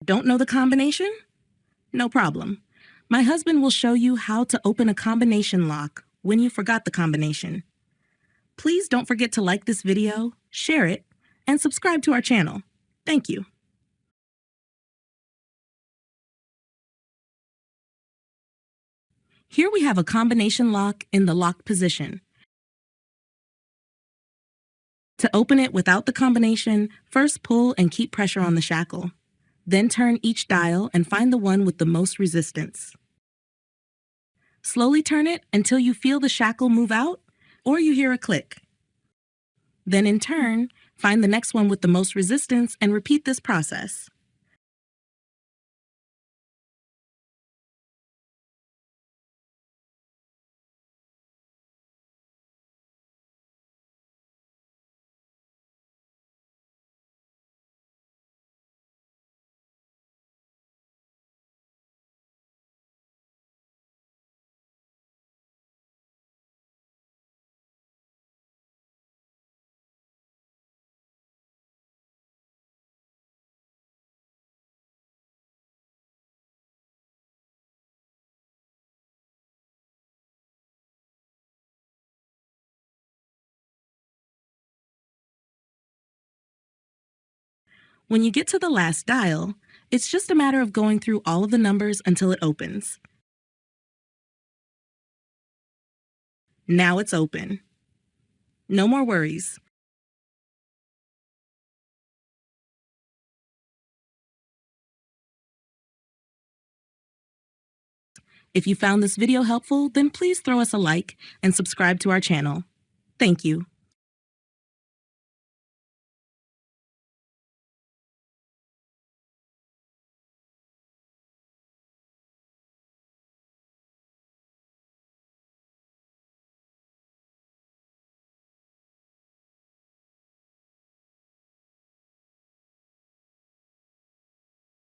Don't know the combination? No problem. My husband will show you how to open a combination lock when you forgot the combination. Please don't forget to like this video, share it, and subscribe to our channel. Thank you. Here we have a combination lock in the locked position. To open it without the combination, first pull and keep pressure on the shackle. Then turn each dial and find the one with the most resistance. Slowly turn it until you feel the shackle move out or you hear a click. Then in turn, find the next one with the most resistance and repeat this process. When you get to the last dial, it's just a matter of going through all of the numbers until it opens. Now it's open. No more worries. If you found this video helpful, then please throw us a like and subscribe to our channel. Thank you.